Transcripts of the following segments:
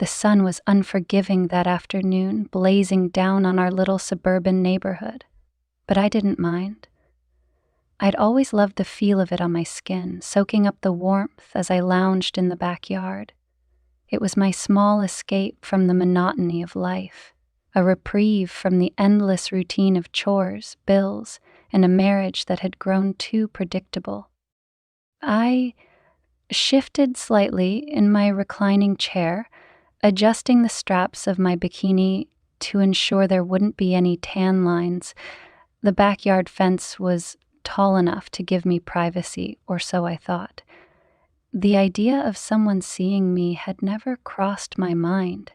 The sun was unforgiving that afternoon, blazing down on our little suburban neighborhood. But I didn't mind. I'd always loved the feel of it on my skin, soaking up the warmth as I lounged in the backyard. It was my small escape from the monotony of life, a reprieve from the endless routine of chores, bills, and a marriage that had grown too predictable. I shifted slightly in my reclining chair, adjusting the straps of my bikini to ensure there wouldn't be any tan lines. The backyard fence was tall enough to give me privacy, or so I thought. The idea of someone seeing me had never crossed my mind,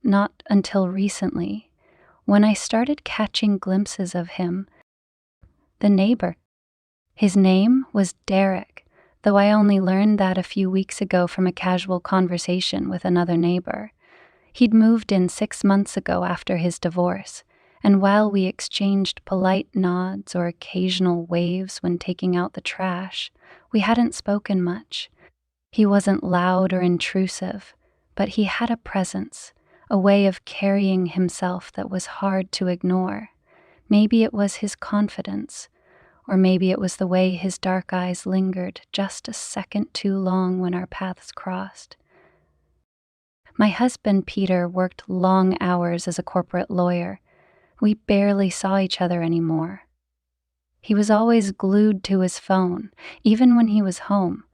not until recently, when I started catching glimpses of him, the neighbor. His name was Derek, though I only learned that a few weeks ago from a casual conversation with another neighbor. He'd moved in 6 months ago after his divorce, and while we exchanged polite nods or occasional waves when taking out the trash, we hadn't spoken much. He wasn't loud or intrusive, but he had a presence, a way of carrying himself that was hard to ignore. Maybe it was his confidence, or maybe it was the way his dark eyes lingered just a second too long when our paths crossed. My husband, Peter, worked long hours as a corporate lawyer. We barely saw each other anymore. He was always glued to his phone, even when he was home.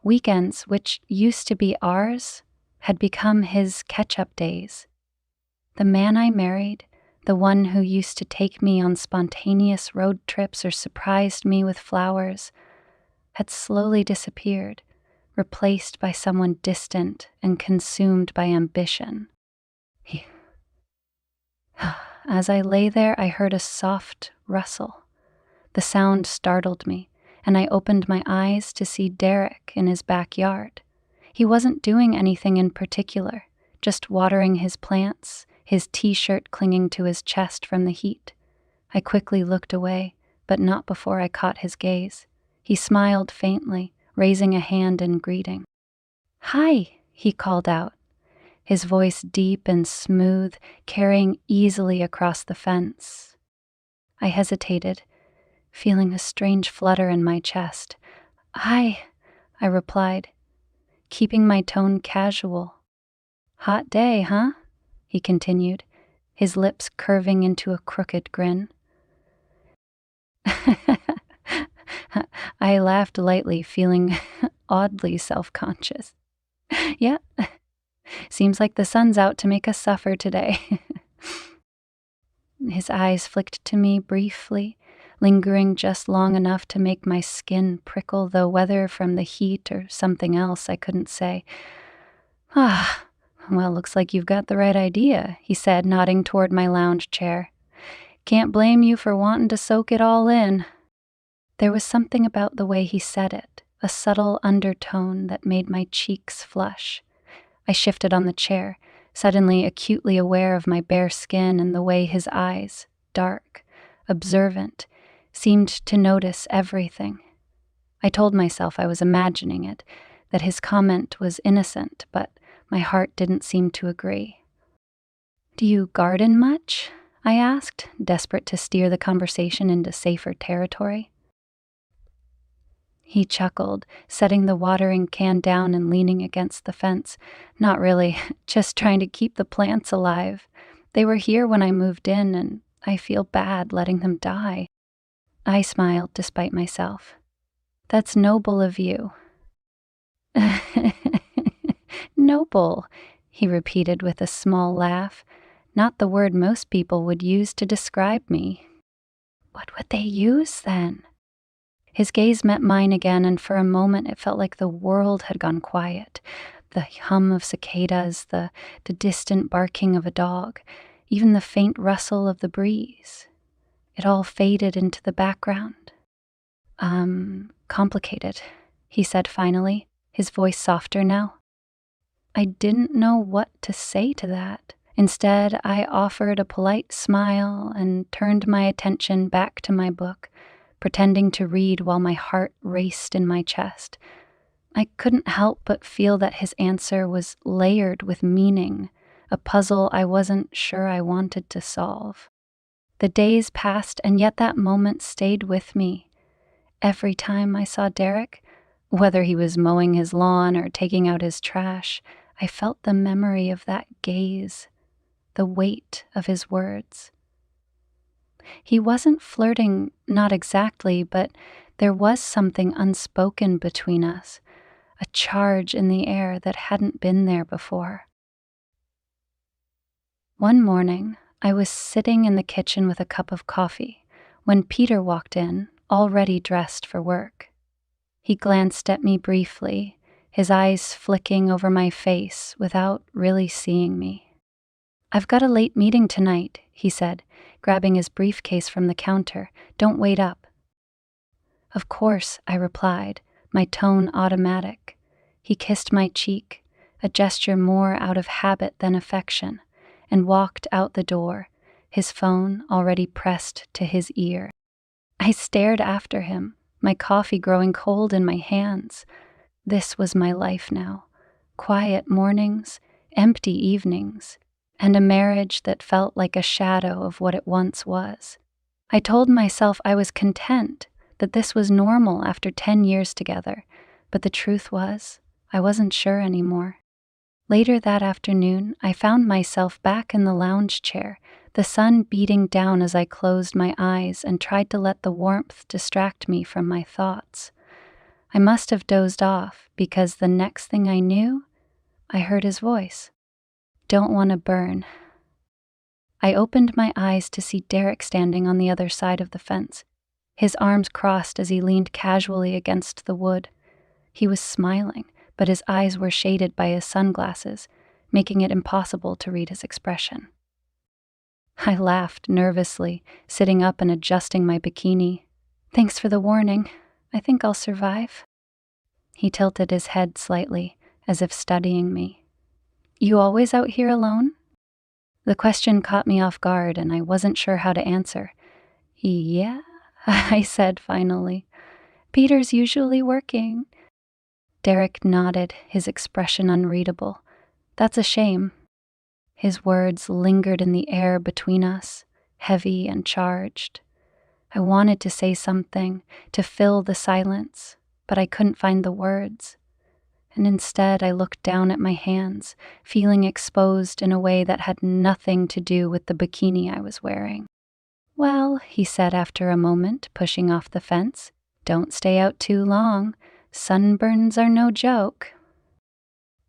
Weekends, which used to be ours, had become his catch-up days. The man I married, the one who used to take me on spontaneous road trips or surprised me with flowers, had slowly disappeared, replaced by someone distant and consumed by ambition. As I lay there, I heard a soft rustle. The sound startled me, and I opened my eyes to see Derek in his backyard. He wasn't doing anything in particular, just watering his plants, his t-shirt clinging to his chest from the heat. I quickly looked away, but not before I caught his gaze. He smiled faintly, raising a hand in greeting. "Hi," he called out, his voice deep and smooth, carrying easily across the fence. I hesitated, feeling a strange flutter in my chest. "Hi," I replied, keeping my tone casual. "Hot day, huh?" he continued, his lips curving into a crooked grin. I laughed lightly, feeling oddly self-conscious. "Yeah, seems like the sun's out to make us suffer today." His eyes flicked to me briefly, lingering just long enough to make my skin prickle, though whether from the heat or something else I couldn't say. "Ah, well, looks like you've got the right idea," he said, nodding toward my lounge chair. "Can't blame you for wanting to soak it all in." There was something about the way he said it, a subtle undertone that made my cheeks flush. I shifted on the chair, suddenly acutely aware of my bare skin and the way his eyes, dark, observant, seemed to notice everything. I told myself I was imagining it, that his comment was innocent, but my heart didn't seem to agree. "Do you garden much?" I asked, desperate to steer the conversation into safer territory. He chuckled, setting the watering can down and leaning against the fence. "Not really, just trying to keep the plants alive. They were here when I moved in, and I feel bad letting them die." I smiled despite myself. "That's noble of you." "Noble," he repeated with a small laugh, not the word most people would use to describe me. What would they use then? His gaze met mine again, and for a moment it felt like the world had gone quiet. The hum of cicadas, the distant barking of a dog, even the faint rustle of the breeze. It all faded into the background. Complicated," he said finally, his voice softer now. I didn't know what to say to that. Instead, I offered a polite smile and turned my attention back to my book, pretending to read while my heart raced in my chest. I couldn't help but feel that his answer was layered with meaning, a puzzle I wasn't sure I wanted to solve. The days passed, and yet that moment stayed with me. Every time I saw Derek, whether he was mowing his lawn or taking out his trash, I felt the memory of that gaze, the weight of his words. He wasn't flirting, not exactly, but there was something unspoken between us, a charge in the air that hadn't been there before. One morning, I was sitting in the kitchen with a cup of coffee when Peter walked in, already dressed for work. He glanced at me briefly, his eyes flicking over my face without really seeing me. "I've got a late meeting tonight," he said, grabbing his briefcase from the counter. "Don't wait up." "Of course," I replied, my tone automatic. He kissed my cheek, a gesture more out of habit than affection, and walked out the door, his phone already pressed to his ear. I stared after him, my coffee growing cold in my hands. This was my life now. Quiet mornings, empty evenings, and a marriage that felt like a shadow of what it once was. I told myself I was content, that this was normal after 10 years together, but the truth was, I wasn't sure anymore. Later that afternoon, I found myself back in the lounge chair, the sun beating down as I closed my eyes and tried to let the warmth distract me from my thoughts. I must have dozed off because the next thing I knew, I heard his voice. "Don't want to burn." I opened my eyes to see Derek standing on the other side of the fence, his arms crossed as he leaned casually against the wood. He was smiling, but his eyes were shaded by his sunglasses, making it impossible to read his expression. I laughed nervously, sitting up and adjusting my bikini. "Thanks for the warning. I think I'll survive." He tilted his head slightly, as if studying me. "You always out here alone?" The question caught me off guard, and I wasn't sure how to answer. "Yeah," I said finally. "Peter's usually working." Derek nodded, his expression unreadable. "That's a shame." His words lingered in the air between us, heavy and charged. I wanted to say something, to fill the silence, but I couldn't find the words. And instead I looked down at my hands, feeling exposed in a way that had nothing to do with the bikini I was wearing. "Well," he said after a moment, pushing off the fence, "don't stay out too long. Sunburns are no joke."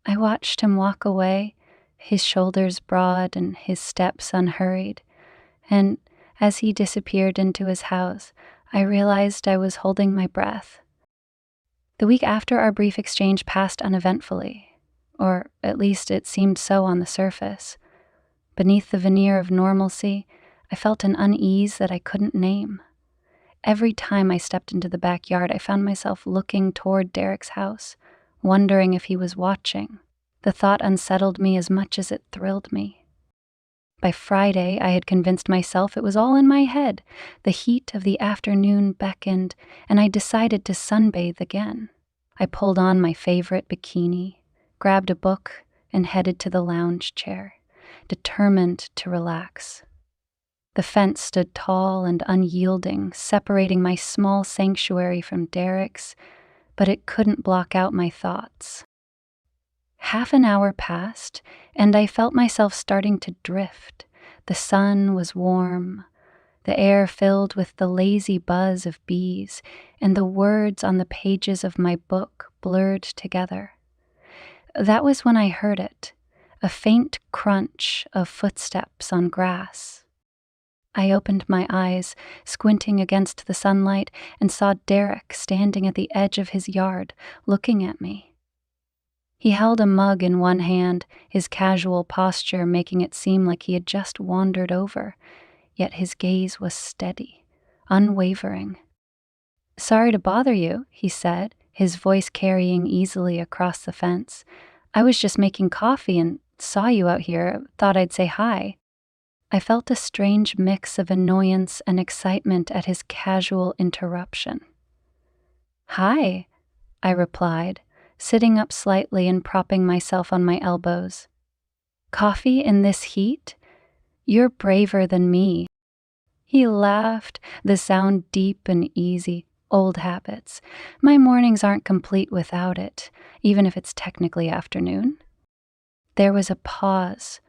I watched him walk away, his shoulders broad and his steps unhurried, and as he disappeared into his house, I realized I was holding my breath. The week after our brief exchange passed uneventfully, or at least it seemed so on the surface. Beneath the veneer of normalcy, I felt an unease that I couldn't name. Every time I stepped into the backyard, I found myself looking toward Derek's house, wondering if he was watching. The thought unsettled me as much as it thrilled me. By Friday, I had convinced myself it was all in my head. The heat of the afternoon beckoned, and I decided to sunbathe again. I pulled on my favorite bikini, grabbed a book, and headed to the lounge chair, determined to relax. The fence stood tall and unyielding, separating my small sanctuary from Derek's, but it couldn't block out my thoughts. Half an hour passed, and I felt myself starting to drift. The sun was warm, the air filled with the lazy buzz of bees, and the words on the pages of my book blurred together. That was when I heard it, a faint crunch of footsteps on grass. I opened my eyes, squinting against the sunlight, and saw Derek standing at the edge of his yard, looking at me. He held a mug in one hand, his casual posture making it seem like he had just wandered over, yet his gaze was steady, unwavering. "Sorry to bother you," he said, his voice carrying easily across the fence. "I was just making coffee and saw you out here, thought I'd say hi." I felt a strange mix of annoyance and excitement at his casual interruption. "Hi," I replied, sitting up slightly and propping myself on my elbows. "Coffee in this heat? You're braver than me." He laughed, the sound deep and easy. Old habits. My mornings aren't complete without it, even if it's technically afternoon. There was a pause,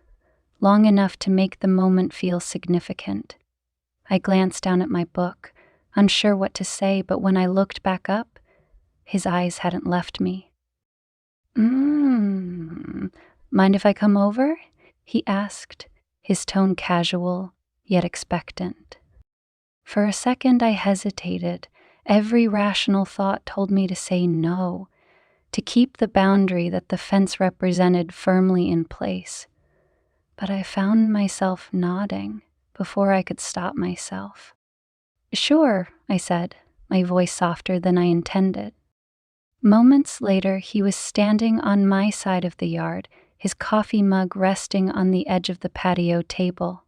long enough to make the moment feel significant. I glanced down at my book, unsure what to say, but when I looked back up, his eyes hadn't left me. Mind if I come over?" he asked, his tone casual, yet expectant. For a second I hesitated. Every rational thought told me to say no, to keep the boundary that the fence represented firmly in place. But I found myself nodding before I could stop myself. "Sure," I said, my voice softer than I intended. Moments later, he was standing on my side of the yard, his coffee mug resting on the edge of the patio table.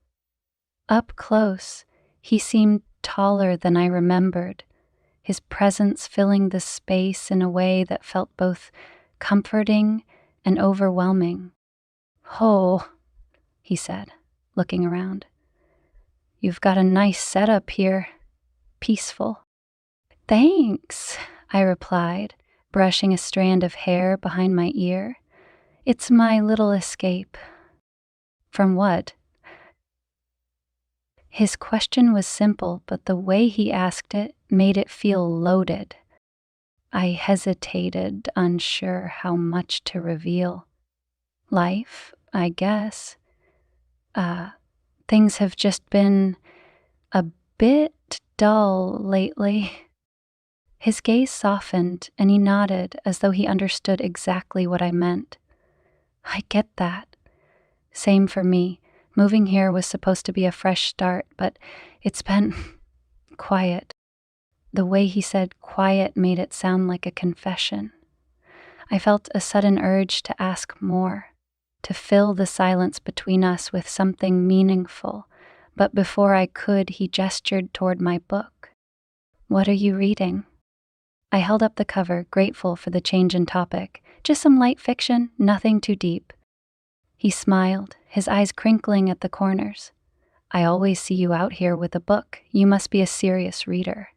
Up close, he seemed taller than I remembered, his presence filling the space in a way that felt both comforting and overwhelming. "Oh," he said, looking around. "You've got a nice setup here. Peaceful." "Thanks," I replied, brushing a strand of hair behind my ear. "It's my little escape." "From what?" His question was simple, but the way he asked it made it feel loaded. I hesitated, unsure how much to reveal. "Life, I guess. Things have just been a bit dull lately." His gaze softened, and he nodded as though he understood exactly what I meant. "I get that. Same for me. Moving here was supposed to be a fresh start, but it's been quiet." The way he said quiet made it sound like a confession. I felt a sudden urge to ask more, to fill the silence between us with something meaningful, but before I could, he gestured toward my book. "What are you reading?" I held up the cover, grateful for the change in topic. "Just some light fiction, nothing too deep." He smiled, his eyes crinkling at the corners. "I always see you out here with a book. You must be a serious reader."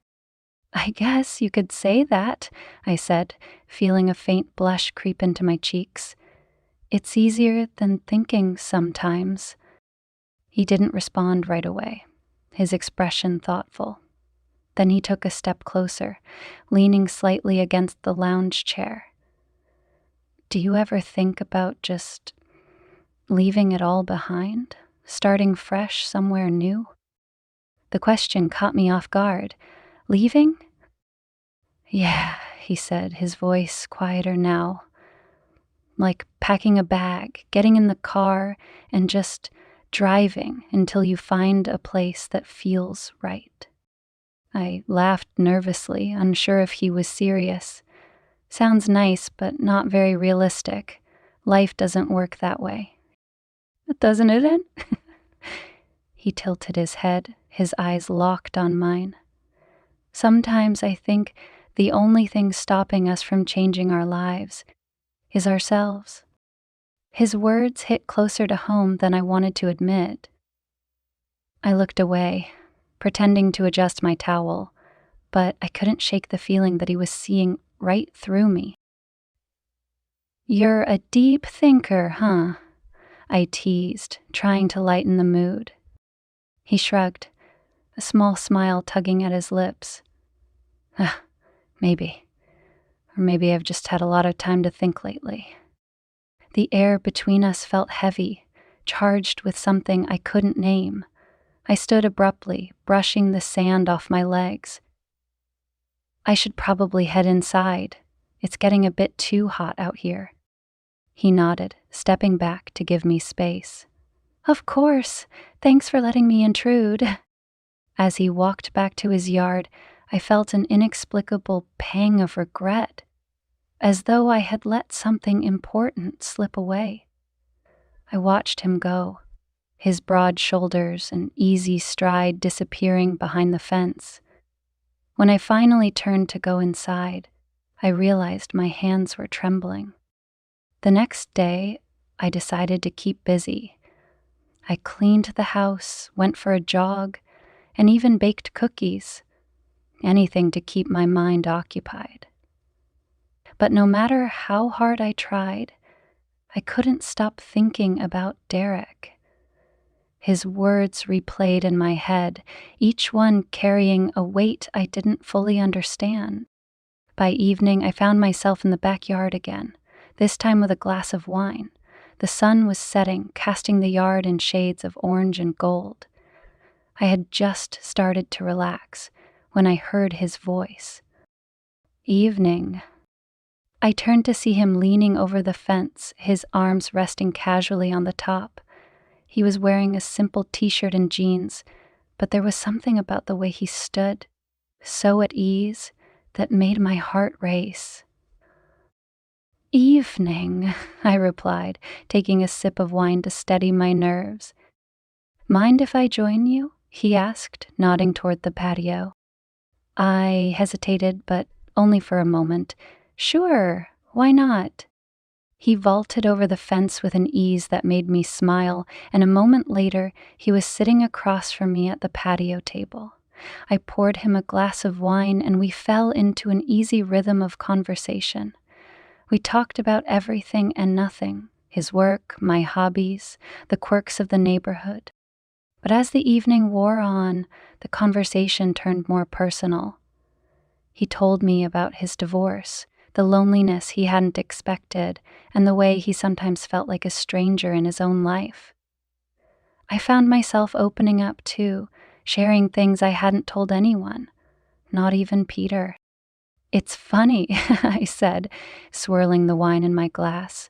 "I guess you could say that," I said, feeling a faint blush creep into my cheeks. "It's easier than thinking sometimes." He didn't respond right away, his expression thoughtful. Then he took a step closer, leaning slightly against the lounge chair. "Do you ever think about just leaving it all behind, starting fresh somewhere new?" The question caught me off guard. "Leaving?" "Yeah," he said, his voice quieter now. "Like packing a bag, getting in the car, and just driving until you find a place that feels right." I laughed nervously, unsure if he was serious. Sounds nice, but not very realistic. Life doesn't work that way. "Doesn't it, Ed?" He tilted his head, his eyes locked on mine. "Sometimes I think the only thing stopping us from changing our lives is ourselves." His words hit closer to home than I wanted to admit. I looked away, pretending to adjust my towel, but I couldn't shake the feeling that he was seeing right through me. "You're a deep thinker, huh?" I teased, trying to lighten the mood. He shrugged, a small smile tugging at his lips. Maybe. Or maybe I've just had a lot of time to think lately." The air between us felt heavy, charged with something I couldn't name. I stood abruptly, brushing the sand off my legs. "I should probably head inside. It's getting a bit too hot out here." He nodded, stepping back to give me space. "Of course. Thanks for letting me intrude." As he walked back to his yard, I felt an inexplicable pang of regret, as though I had let something important slip away. I watched him go, his broad shoulders and easy stride disappearing behind the fence. When I finally turned to go inside, I realized my hands were trembling. The next day, I decided to keep busy. I cleaned the house, went for a jog, and even baked cookies. Anything to keep my mind occupied. But no matter how hard I tried, I couldn't stop thinking about Derek. His words replayed in my head, each one carrying a weight I didn't fully understand. By evening, I found myself in the backyard again, this time with a glass of wine. The sun was setting, casting the yard in shades of orange and gold. I had just started to relax when I heard his voice. Evening. I turned to see him leaning over the fence, his arms resting casually on the top. He was wearing a simple t-shirt and jeans, but there was something about the way he stood, so at ease, that made my heart race. Evening, I replied, taking a sip of wine to steady my nerves. Mind if I join you? He asked, nodding toward the patio. I hesitated, but only for a moment. Sure, why not? He vaulted over the fence with an ease that made me smile, and a moment later, he was sitting across from me at the patio table. I poured him a glass of wine, and we fell into an easy rhythm of conversation. We talked about everything and nothing, his work, my hobbies, the quirks of the neighborhood. But as the evening wore on, the conversation turned more personal. He told me about his divorce, the loneliness he hadn't expected, and the way he sometimes felt like a stranger in his own life. I found myself opening up too, sharing things I hadn't told anyone, not even Peter. It's funny, I said, swirling the wine in my glass.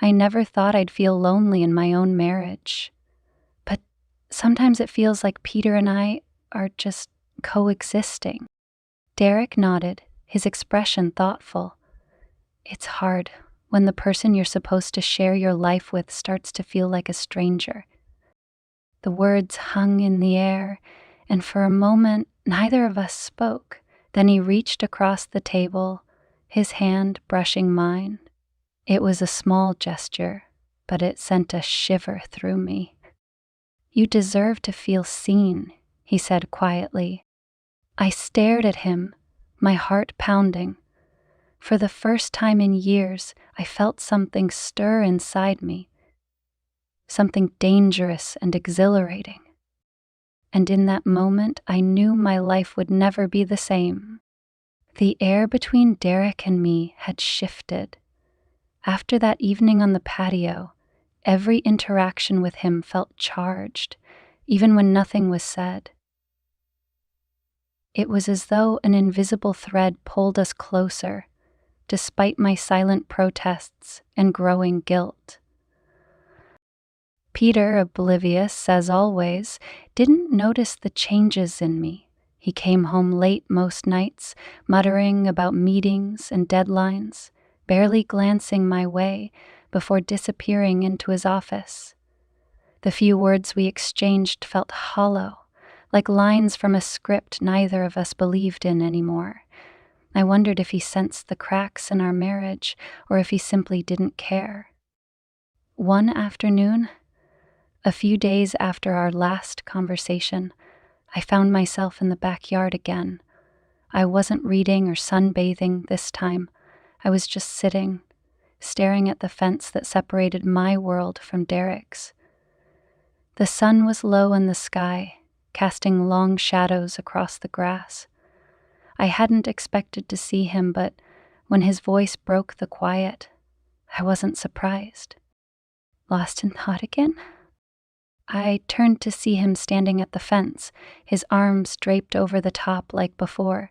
I never thought I'd feel lonely in my own marriage. But sometimes it feels like Peter and I are just coexisting. Derek nodded, his expression thoughtful. It's hard when the person you're supposed to share your life with starts to feel like a stranger. The words hung in the air, and for a moment neither of us spoke. Then he reached across the table, his hand brushing mine. It was a small gesture, but it sent a shiver through me. You deserve to feel seen, he said quietly. I stared at him, my heart pounding. For the first time in years, I felt something stir inside me, something dangerous and exhilarating. And in that moment, I knew my life would never be the same. The air between Derek and me had shifted. After that evening on the patio, every interaction with him felt charged, even when nothing was said. It was as though an invisible thread pulled us closer, despite my silent protests and growing guilt. Peter, oblivious as always, didn't notice the changes in me. He came home late most nights, muttering about meetings and deadlines, barely glancing my way before disappearing into his office. The few words we exchanged felt hollow, like lines from a script neither of us believed in anymore. I wondered if he sensed the cracks in our marriage, or if he simply didn't care. One afternoon, a few days after our last conversation, I found myself in the backyard again. I wasn't reading or sunbathing this time. I was just sitting, staring at the fence that separated my world from Derek's. The sun was low in the sky, casting long shadows across the grass. I hadn't expected to see him, but when his voice broke the quiet, I wasn't surprised. Lost in thought again? I turned to see him standing at the fence, his arms draped over the top like before.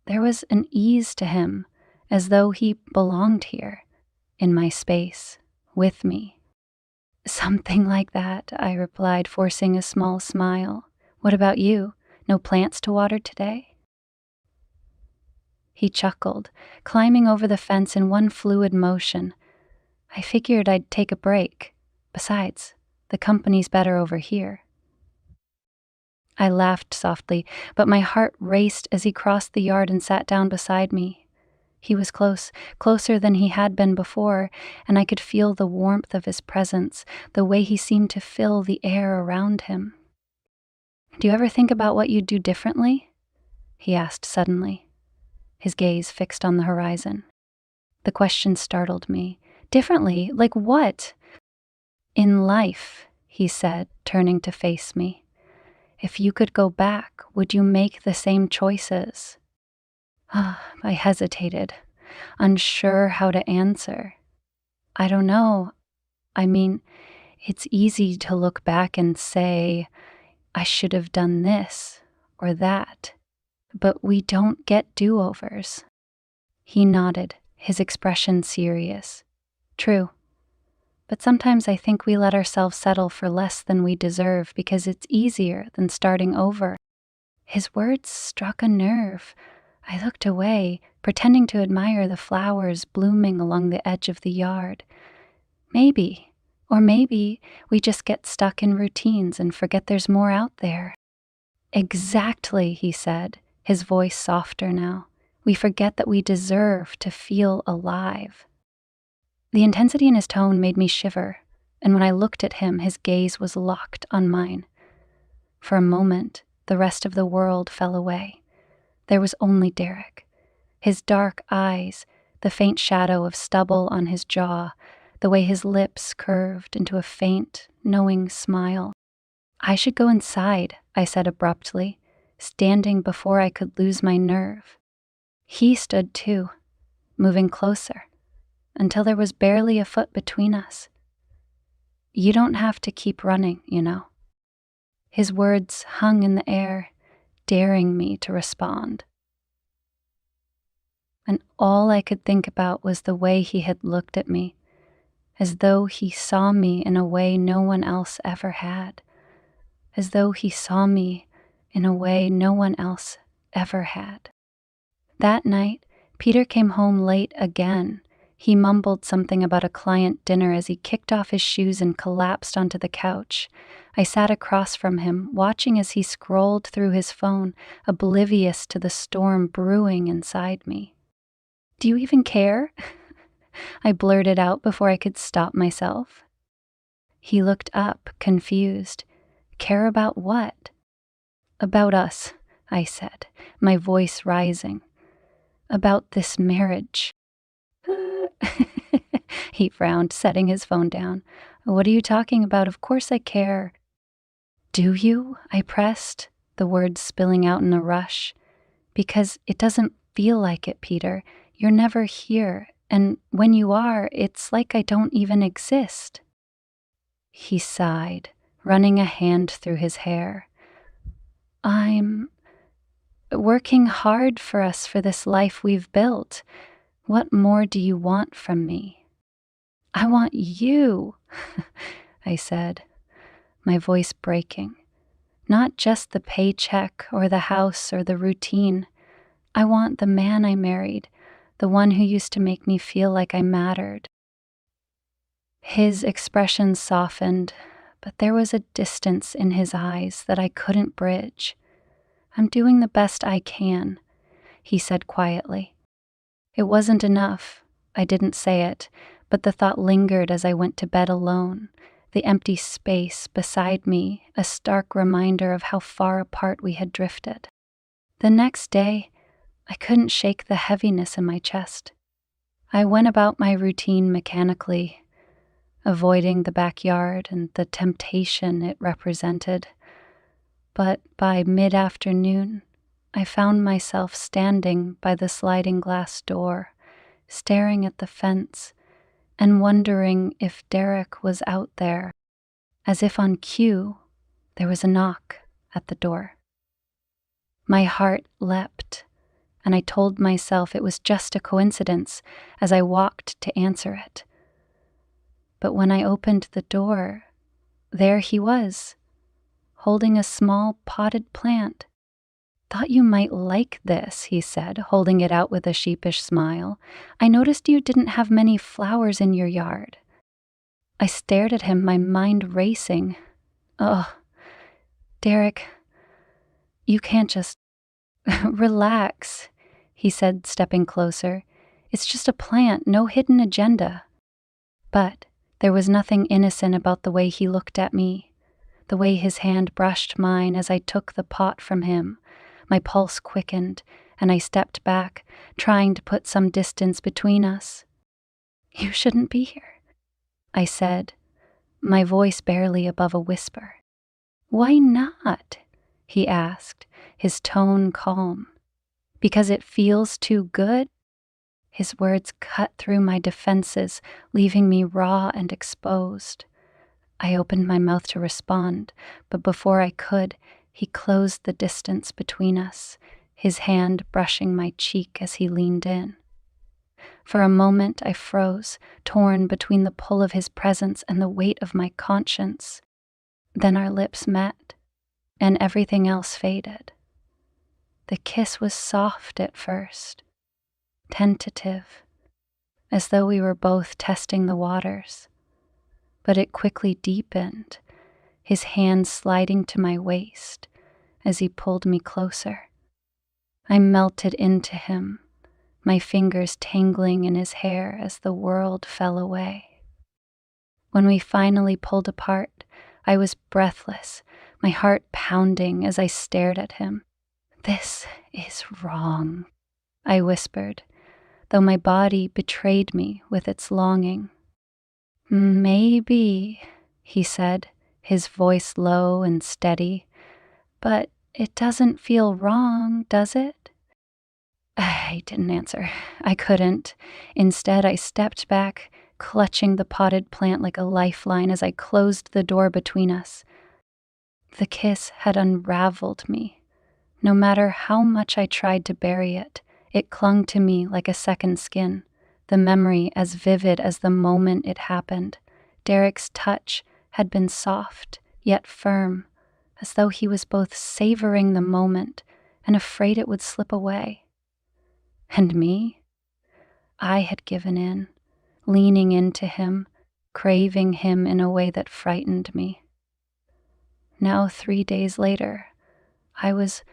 There was an ease to him, as though he belonged here, in my space, with me. Something like that, I replied, forcing a small smile. What about you? No plants to water today? He chuckled, climbing over the fence in one fluid motion. I figured I'd take a break. Besides, the company's better over here. I laughed softly, but my heart raced as he crossed the yard and sat down beside me. He was close, closer than he had been before, and I could feel the warmth of his presence, the way he seemed to fill the air around him. "Do you ever think about what you'd do differently?" he asked suddenly, his gaze fixed on the horizon. The question startled me. "Differently? Like what?" "In life," he said, turning to face me. "If you could go back, would you make the same choices?" I hesitated, unsure how to answer. "I don't know. I mean, it's easy to look back and say, I should have done this or that, but we don't get do-overs." He nodded, his expression serious. "True. But sometimes I think we let ourselves settle for less than we deserve because it's easier than starting over." His words struck a nerve. I looked away, pretending to admire the flowers blooming along the edge of the yard. Maybe, or maybe we just get stuck in routines and forget there's more out there. "Exactly," he said, his voice softer now. "We forget that we deserve to feel alive." The intensity in his tone made me shiver, and when I looked at him, his gaze was locked on mine. For a moment, the rest of the world fell away. There was only Derek. His dark eyes, the faint shadow of stubble on his jaw, the way his lips curved into a faint, knowing smile. "I should go inside," I said abruptly, standing before I could lose my nerve. He stood too, moving closer, until there was barely a foot between us. "You don't have to keep running, you know." His words hung in the air, daring me to respond. And all I could think about was the way he had looked at me, as though he saw me in a way no one else ever had, as though he saw me in a way no one else ever had. That night, Peter came home late again. He mumbled something about a client dinner as he kicked off his shoes and collapsed onto the couch. I sat across from him, watching as he scrolled through his phone, oblivious to the storm brewing inside me. "Do you even care?" I blurted out before I could stop myself. He looked up, confused. "Care about what?" "About us," I said, my voice rising. "About this marriage." He frowned, setting his phone down. "What are you talking about? Of course I care." "Do you?" I pressed, the words spilling out in a rush. "Because it doesn't feel like it, Peter. You're never here, and when you are, it's like I don't even exist." He sighed, running a hand through his hair. "I'm working hard for us for this life we've built. What more do you want from me?" "I want you," I said, my voice breaking. "Not just the paycheck or the house or the routine. I want the man I married, the one who used to make me feel like I mattered." His expression softened, but there was a distance in his eyes that I couldn't bridge. "I'm doing the best I can," he said quietly. It wasn't enough. I didn't say it, but the thought lingered as I went to bed alone, the empty space beside me a stark reminder of how far apart we had drifted. The next day, I couldn't shake the heaviness in my chest. I went about my routine mechanically, avoiding the backyard and the temptation it represented. But by mid-afternoon, I found myself standing by the sliding glass door, staring at the fence and wondering if Derek was out there. As if on cue, there was a knock at the door. My heart leapt, and I told myself it was just a coincidence as I walked to answer it. But when I opened the door, there he was, holding a small potted plant. "Thought you might like this," he said, holding it out with a sheepish smile. "I noticed you didn't have many flowers in your yard." I stared at him, my mind racing. "Oh, Derek, you can't just..." "Relax," he said, stepping closer. It's just a plant, no hidden agenda. But there was nothing innocent about the way he looked at me, the way his hand brushed mine as I took the pot from him. My pulse quickened, and I stepped back, trying to put some distance between us. "You shouldn't be here," I said, my voice barely above a whisper. "Why not?" he asked, his tone calm. "Because it feels too good?" His words cut through my defenses, leaving me raw and exposed. I opened my mouth to respond, but before I could, he closed the distance between us, his hand brushing my cheek as he leaned in. For a moment I froze, torn between the pull of his presence and the weight of my conscience. Then our lips met, and everything else faded. The kiss was soft at first, tentative, as though we were both testing the waters. But it quickly deepened, his hand sliding to my waist as he pulled me closer. I melted into him, my fingers tangling in his hair as the world fell away. When we finally pulled apart, I was breathless, my heart pounding as I stared at him. "This is wrong," I whispered, though my body betrayed me with its longing. "Maybe," he said, his voice low and steady, "but it doesn't feel wrong, does it?" I didn't answer. I couldn't. Instead, I stepped back, clutching the potted plant like a lifeline as I closed the door between us. The kiss had unraveled me. No matter how much I tried to bury it, it clung to me like a second skin, the memory as vivid as the moment it happened. Derek's touch had been soft, yet firm, as though he was both savoring the moment and afraid it would slip away. And me? I had given in, leaning into him, craving him in a way that frightened me. Now, 3 days later, I was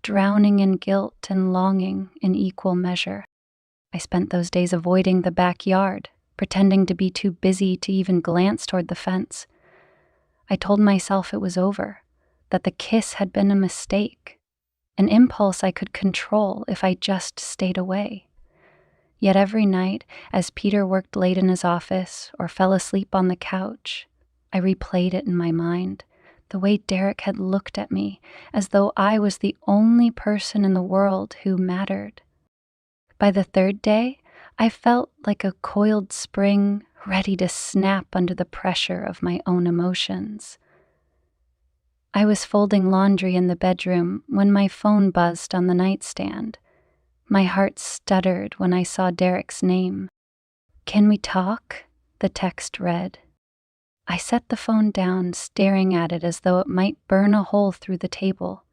drowning in guilt and longing in equal measure. I spent those days avoiding the backyard, pretending to be too busy to even glance toward the fence. I told myself it was over, that the kiss had been a mistake, an impulse I could control if I just stayed away. Yet every night, as Peter worked late in his office or fell asleep on the couch, I replayed it in my mind, the way Derek had looked at me, as though I was the only person in the world who mattered. By the third day, I felt like a coiled spring ready to snap under the pressure of my own emotions. I was folding laundry in the bedroom when my phone buzzed on the nightstand. My heart stuttered when I saw Derek's name. "Can we talk?" the text read. I set the phone down, staring at it as though it might burn a hole through the table.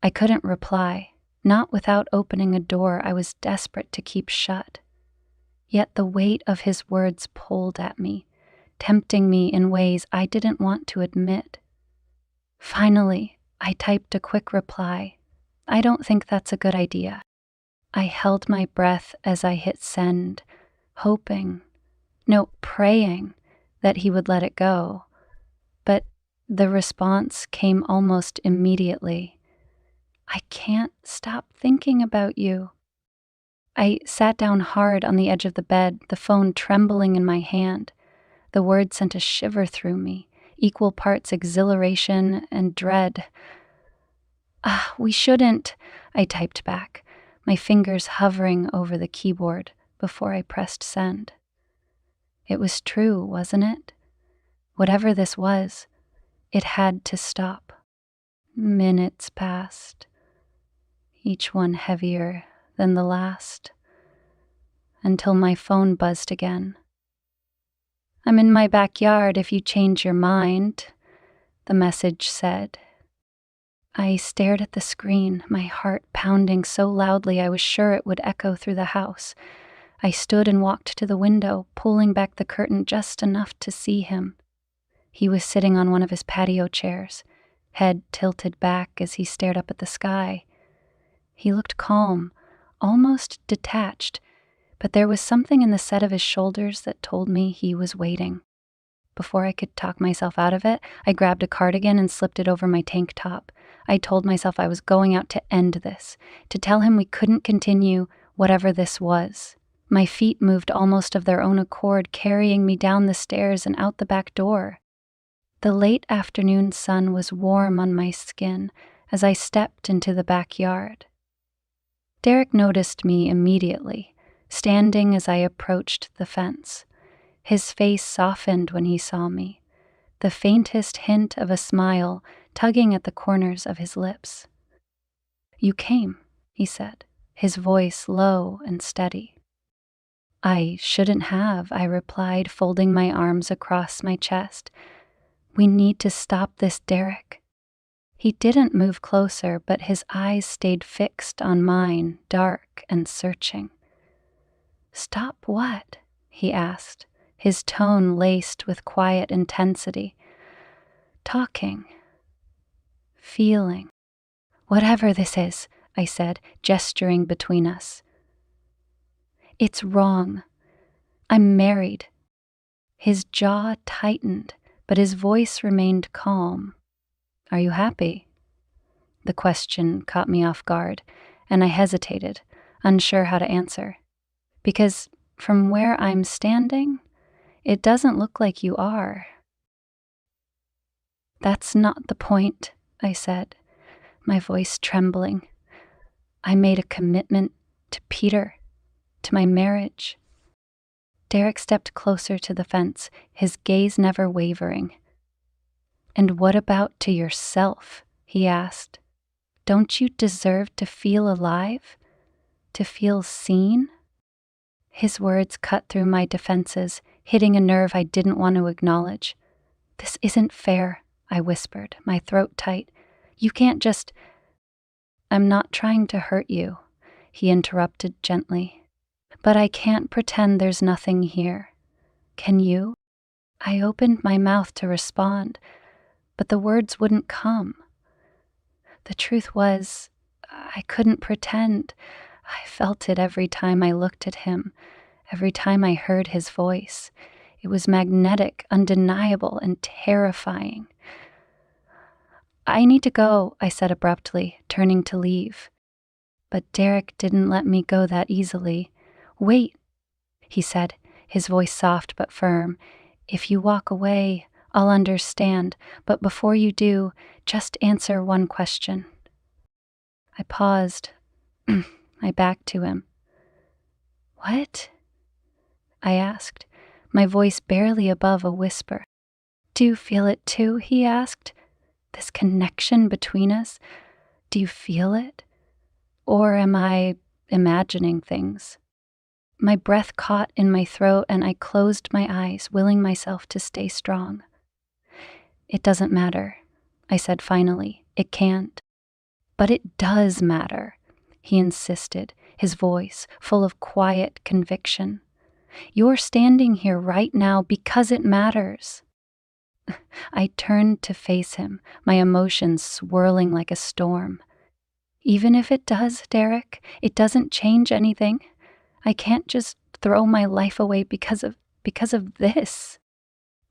I couldn't reply, not without opening a door I was desperate to keep shut. Yet the weight of his words pulled at me, tempting me in ways I didn't want to admit. Finally, I typed a quick reply. "I don't think that's a good idea." I held my breath as I hit send, praying that he would let it go. But the response came almost immediately. "I can't stop thinking about you." I sat down hard on the edge of the bed, the phone trembling in my hand. The word sent a shiver through me, equal parts exhilaration and dread. We shouldn't," I typed back, my fingers hovering over the keyboard before I pressed send. It was true, wasn't it? Whatever this was, it had to stop. Minutes passed, each one heavier than the last, until my phone buzzed again. "I'm in my backyard if you change your mind," the message said. I stared at the screen, my heart pounding so loudly I was sure it would echo through the house. I stood and walked to the window, pulling back the curtain just enough to see him. He was sitting on one of his patio chairs, head tilted back as he stared up at the sky. He looked calm, almost detached, but there was something in the set of his shoulders that told me he was waiting. Before I could talk myself out of it, I grabbed a cardigan and slipped it over my tank top. I told myself I was going out to end this, to tell him we couldn't continue whatever this was. My feet moved almost of their own accord, carrying me down the stairs and out the back door. The late afternoon sun was warm on my skin as I stepped into the backyard. Derek noticed me immediately, standing as I approached the fence. His face softened when he saw me, the faintest hint of a smile tugging at the corners of his lips. "You came," he said, his voice low and steady. "I shouldn't have," I replied, folding my arms across my chest. "We need to stop this, Derek." He didn't move closer, but his eyes stayed fixed on mine, dark and searching. "Stop what?" he asked, his tone laced with quiet intensity. "Talking. Feeling. Whatever this is," I said, gesturing between us. "It's wrong. I'm married." His jaw tightened, but his voice remained calm. "Are you happy?" The question caught me off guard, and I hesitated, unsure how to answer. Because from where I'm standing, it doesn't look like you are. "That's not the point," I said, my voice trembling. "I made a commitment to Peter, to my marriage." Derek stepped closer to the fence, his gaze never wavering. "And what about to yourself?" he asked. "Don't you deserve to feel alive? To feel seen?" His words cut through my defenses, hitting a nerve I didn't want to acknowledge. "This isn't fair," I whispered, my throat tight. "You can't just—" "I'm not trying to hurt you," he interrupted gently. "But I can't pretend there's nothing here. Can you?" I opened my mouth to respond, but the words wouldn't come. The truth was, I couldn't pretend. I felt it every time I looked at him, every time I heard his voice. It was magnetic, undeniable, and terrifying. "I need to go," I said abruptly, turning to leave. But Derek didn't let me go that easily. "Wait," he said, his voice soft but firm. "If you walk away, I'll understand, but before you do, just answer one question." I paused. I backed to him. "What?" I asked, my voice barely above a whisper. "Do you feel it too?" he asked. "This connection between us? Do you feel it? Or am I imagining things?" My breath caught in my throat and I closed my eyes, willing myself to stay strong. "It doesn't matter," I said finally. "It can't." "But it does matter," he insisted, his voice full of quiet conviction. "You're standing here right now because it matters." I turned to face him, my emotions swirling like a storm. "Even if it does, Derek, it doesn't change anything. I can't just throw my life away because of this."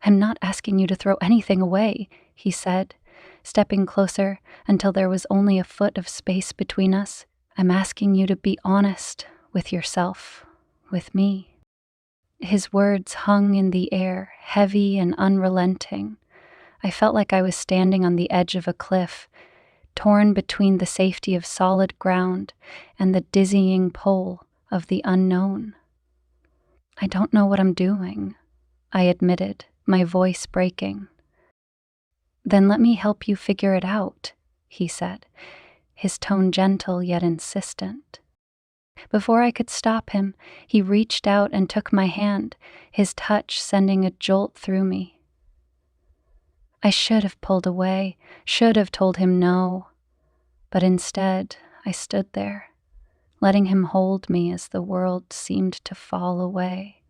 "I'm not asking you to throw anything away," he said, stepping closer until there was only a foot of space between us. "I'm asking you to be honest with yourself, with me." His words hung in the air, heavy and unrelenting. I felt like I was standing on the edge of a cliff, torn between the safety of solid ground and the dizzying pull of the unknown. "I don't know what I'm doing," I admitted, my voice breaking. "Then let me help you figure it out," he said, his tone gentle yet insistent. Before I could stop him, he reached out and took my hand, his touch sending a jolt through me. I should have pulled away, should have told him no, but instead I stood there, letting him hold me as the world seemed to fall away.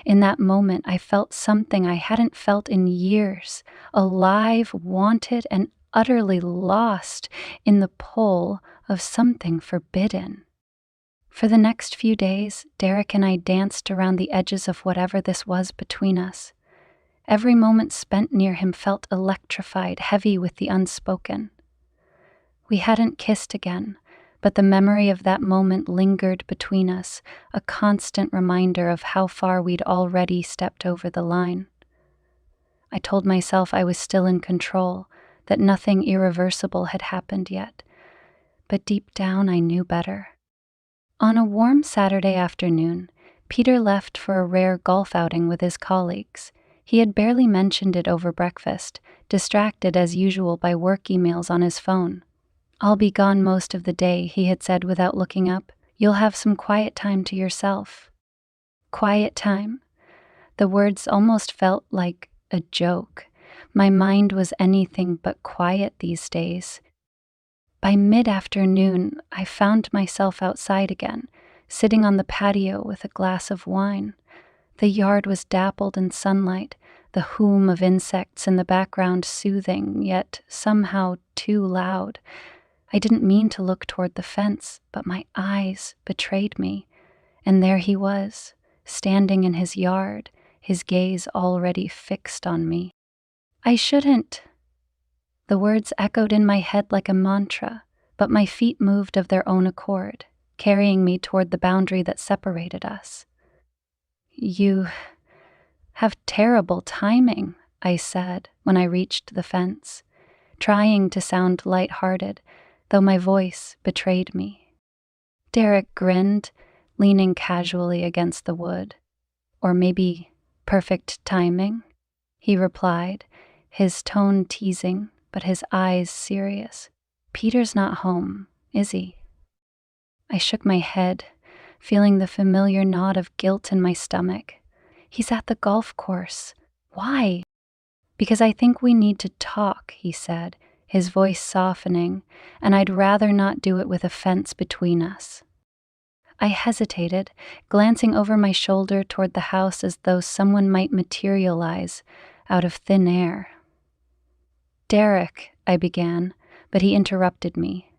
In that moment, I felt something I hadn't felt in years, alive, wanted, and utterly lost in the pull of something forbidden. For the next few days, Derek and I danced around the edges of whatever this was between us. Every moment spent near him felt electrified, heavy with the unspoken. We hadn't kissed again, but the memory of that moment lingered between us, a constant reminder of how far we'd already stepped over the line. I told myself I was still in control, that nothing irreversible had happened yet, but deep down I knew better. On a warm Saturday afternoon, Peter left for a rare golf outing with his colleagues. He had barely mentioned it over breakfast, distracted as usual by work emails on his phone. "I'll be gone most of the day," he had said without looking up. "You'll have some quiet time to yourself." Quiet time? The words almost felt like a joke. My mind was anything but quiet these days. By mid-afternoon, I found myself outside again, sitting on the patio with a glass of wine. The yard was dappled in sunlight, the hum of insects in the background soothing, yet somehow too loud. I didn't mean to look toward the fence, but my eyes betrayed me, and there he was, standing in his yard, his gaze already fixed on me. "I shouldn't." The words echoed in my head like a mantra, but my feet moved of their own accord, carrying me toward the boundary that separated us. "You have terrible timing," I said when I reached the fence, trying to sound light-hearted, though my voice betrayed me. Derek grinned, leaning casually against the wood. "Or maybe perfect timing," he replied, his tone teasing, but his eyes serious. "Peter's not home, is he?" I shook my head, feeling the familiar knot of guilt in my stomach. "He's at the golf course." "Why?" "Because I think we need to talk," he said, his voice softening, "and I'd rather not do it with a fence between us." I hesitated, glancing over my shoulder toward the house as though someone might materialize out of thin air. "Derek," I began, but he interrupted me.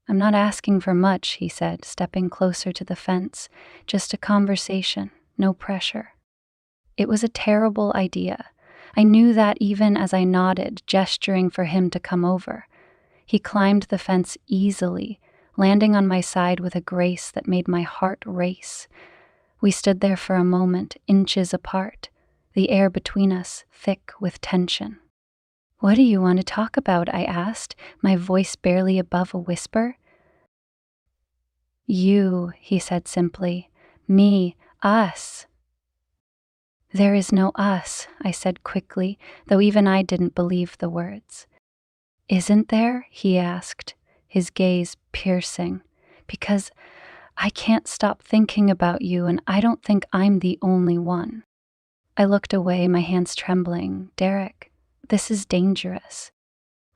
"I'm not asking for much," he said, stepping closer to the fence. "Just a conversation, no pressure." It was a terrible idea. I knew that even as I nodded, gesturing for him to come over. He climbed the fence easily, landing on my side with a grace that made my heart race. We stood there for a moment, inches apart, the air between us thick with tension. "What do you want to talk about?" I asked, my voice barely above a whisper. "You," he said simply. "Me, us." "There is no us," I said quickly, though even I didn't believe the words. "Isn't there?" he asked, his gaze piercing. "Because I can't stop thinking about you, and I don't think I'm the only one." I looked away, my hands trembling. "Derek, this is dangerous."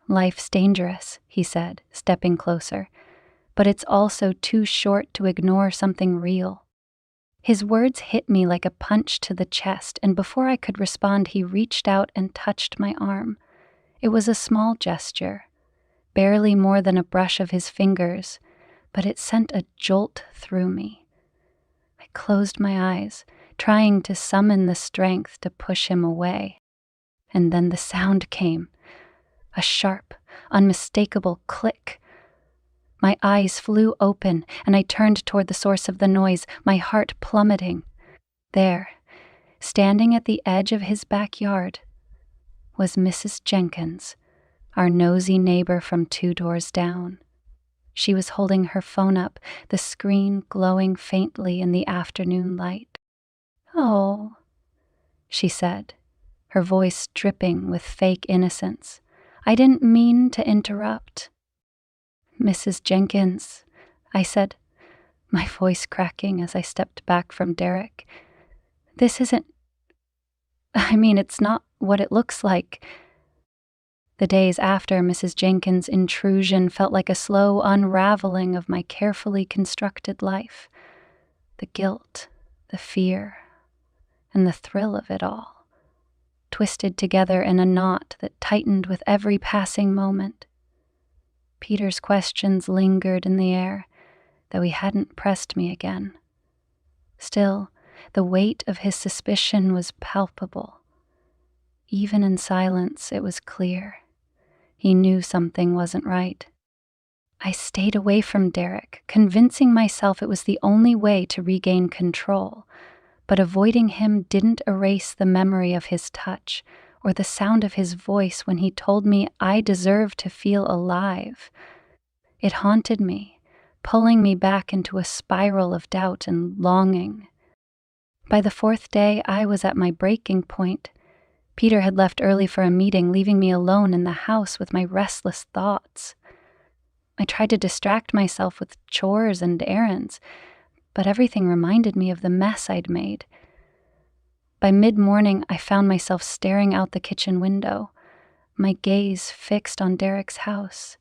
"Life's dangerous," he said, stepping closer. "But it's also too short to ignore something real." His words hit me like a punch to the chest, and before I could respond, he reached out and touched my arm. It was a small gesture, barely more than a brush of his fingers, but it sent a jolt through me. I closed my eyes, trying to summon the strength to push him away. And then the sound came, a sharp, unmistakable click. My eyes flew open, and I turned toward the source of the noise, my heart plummeting. There, standing at the edge of his backyard, was Mrs. Jenkins, our nosy neighbor from 2 doors down. She was holding her phone up, the screen glowing faintly in the afternoon light. "Oh," she said, her voice dripping with fake innocence. "I didn't mean to interrupt." "Mrs. Jenkins," I said, my voice cracking as I stepped back from Derek. "This isn't... it's not what it looks like." The days after Mrs. Jenkins' intrusion felt like a slow unraveling of my carefully constructed life. The guilt, the fear, and the thrill of it all, twisted together in a knot that tightened with every passing moment. Peter's questions lingered in the air, though he hadn't pressed me again. Still, the weight of his suspicion was palpable. Even in silence, it was clear. He knew something wasn't right. I stayed away from Derek, convincing myself it was the only way to regain control. But avoiding him didn't erase the memory of his touch or the sound of his voice when he told me I deserved to feel alive. It haunted me, pulling me back into a spiral of doubt and longing. By the fourth day, I was at my breaking point. Peter had left early for a meeting, leaving me alone in the house with my restless thoughts. I tried to distract myself with chores and errands, but everything reminded me of the mess I'd made. By mid-morning, I found myself staring out the kitchen window, my gaze fixed on Derek's house.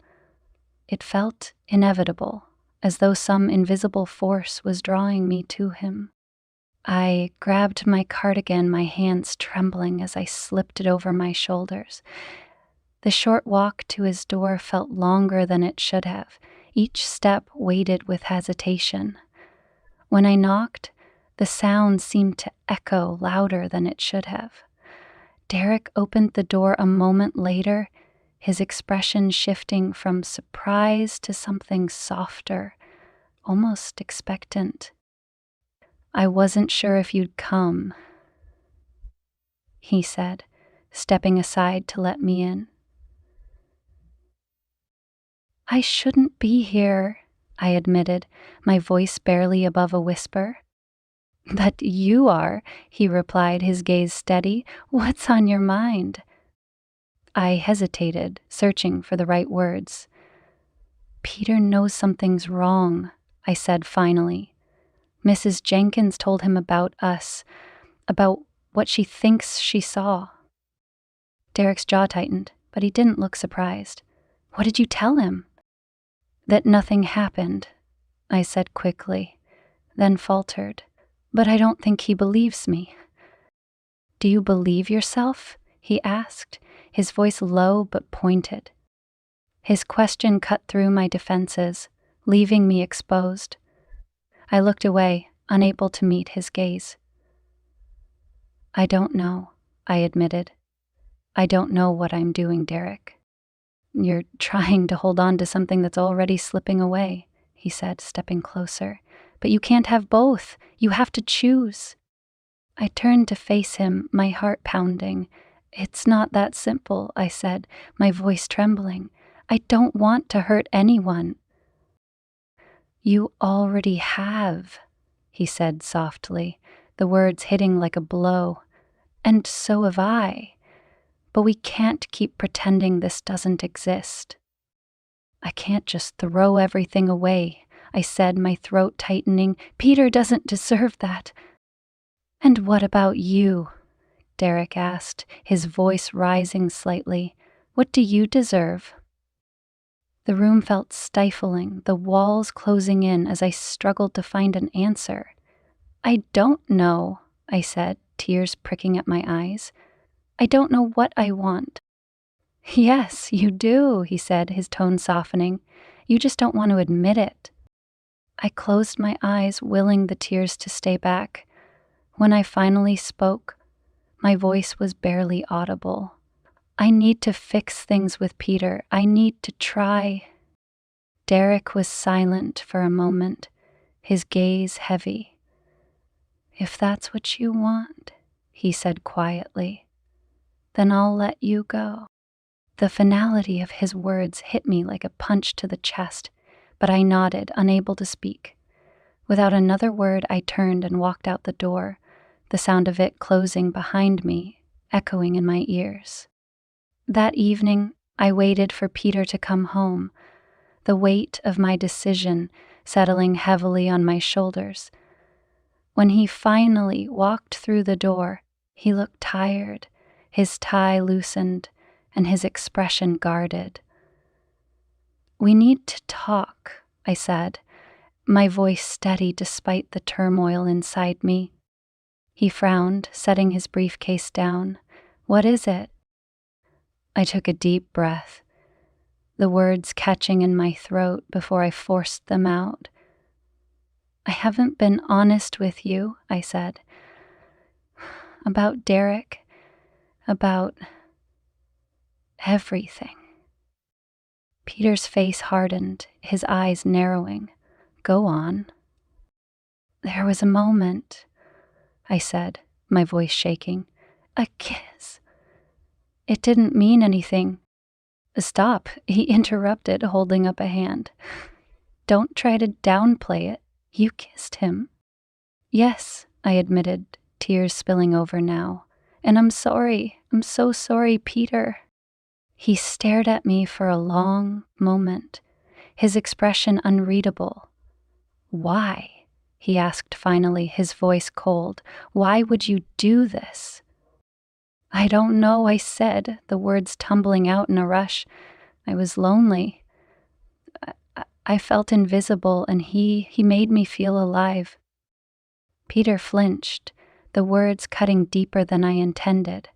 It felt inevitable, as though some invisible force was drawing me to him. I grabbed my cardigan, my hands trembling as I slipped it over my shoulders. The short walk to his door felt longer than it should have, each step weighted with hesitation. When I knocked, the sound seemed to echo louder than it should have. Derek opened the door a moment later, his expression shifting from surprise to something softer, almost expectant. "I wasn't sure if you'd come," he said, stepping aside to let me in. "I shouldn't be here," I admitted, my voice barely above a whisper. "But you are," he replied, his gaze steady. "What's on your mind?" I hesitated, searching for the right words. "Peter knows something's wrong," I said finally. "Mrs. Jenkins told him about us, about what she thinks she saw." Derek's jaw tightened, but he didn't look surprised. "What did you tell him?" "That nothing happened," I said quickly, then faltered. "But I don't think he believes me." "Do you believe yourself?" he asked, his voice low but pointed. His question cut through my defenses, leaving me exposed. I looked away, unable to meet his gaze. "I don't know," I admitted. "I don't know what I'm doing, Derek." "You're trying to hold on to something that's already slipping away," he said, stepping closer. "But you can't have both. You have to choose." I turned to face him, my heart pounding. "It's not that simple," I said, my voice trembling. "I don't want to hurt anyone." "You already have," he said softly, the words hitting like a blow. "And so have I. But we can't keep pretending this doesn't exist." "I can't just throw everything away," I said, my throat tightening. "Peter doesn't deserve that." "And what about you?" Derek asked, his voice rising slightly. "What do you deserve?" The room felt stifling, the walls closing in as I struggled to find an answer. "I don't know," I said, tears pricking at my eyes. "I don't know what I want." "Yes, you do," he said, his tone softening. "You just don't want to admit it." I closed my eyes, willing the tears to stay back. When I finally spoke, my voice was barely audible. "I need to fix things with Peter. I need to try." Derek was silent for a moment, his gaze heavy. "If that's what you want," he said quietly, "then I'll let you go." The finality of his words hit me like a punch to the chest, but I nodded, unable to speak. Without another word, I turned and walked out the door, the sound of it closing behind me, echoing in my ears. That evening, I waited for Peter to come home, the weight of my decision settling heavily on my shoulders. When he finally walked through the door, he looked tired, his tie loosened, and his expression guarded. "We need to talk," I said, my voice steady despite the turmoil inside me. He frowned, setting his briefcase down. "What is it?" I took a deep breath, the words catching in my throat before I forced them out. I haven't been honest with you, I said. About Derek, about everything. Peter's face hardened, his eyes narrowing. Go on. There was a moment, I said, my voice shaking. A kiss. It didn't mean anything. Stop, he interrupted, holding up a hand. Don't try to downplay it. You kissed him. Yes, I admitted, tears spilling over now. And I'm sorry. I'm so sorry, Peter. He stared at me for a long moment, his expression unreadable. Why? He asked finally, his voice cold. Why would you do this? I don't know, I said, the words tumbling out in a rush. I was lonely. I felt invisible, and he made me feel alive. Peter flinched, the words cutting deeper than I intended.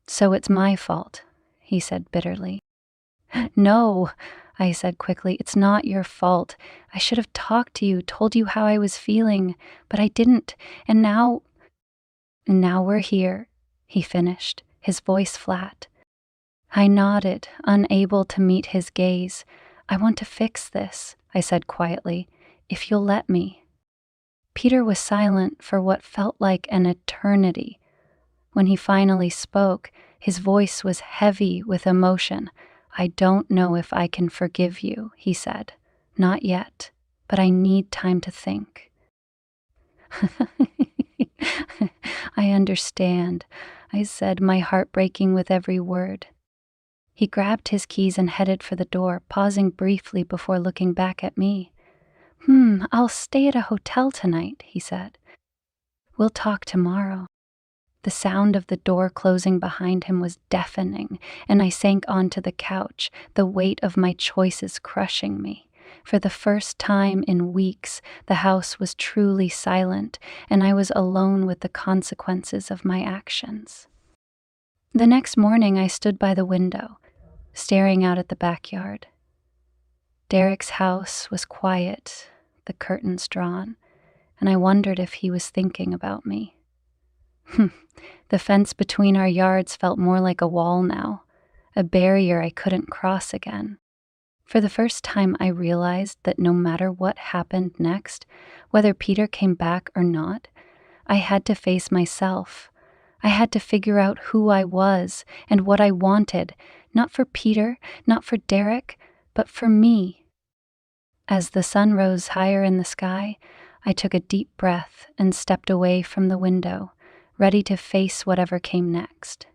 So it's my fault, he said bitterly. No, I said quickly, it's not your fault. I should have talked to you, told you how I was feeling, but I didn't, and now we're here, he finished, his voice flat. I nodded, unable to meet his gaze. I want to fix this, I said quietly, if you'll let me. Peter was silent for what felt like an eternity. When he finally spoke, his voice was heavy with emotion. I don't know if I can forgive you, he said. Not yet, but I need time to think. I understand, I said, my heart breaking with every word. He grabbed his keys and headed for the door, pausing briefly before looking back at me. I'll stay at a hotel tonight, he said. We'll talk tomorrow. The sound of the door closing behind him was deafening, and I sank onto the couch, the weight of my choices crushing me. For the first time in weeks, the house was truly silent, and I was alone with the consequences of my actions. The next morning, I stood by the window, staring out at the backyard. Derek's house was quiet, the curtains drawn, and I wondered if he was thinking about me. The fence between our yards felt more like a wall now, a barrier I couldn't cross again. For the first time, I realized that no matter what happened next, whether Peter came back or not, I had to face myself. I had to figure out who I was and what I wanted, not for Peter, not for Derek, but for me. As the sun rose higher in the sky, I took a deep breath and stepped away from the window, ready to face whatever came next.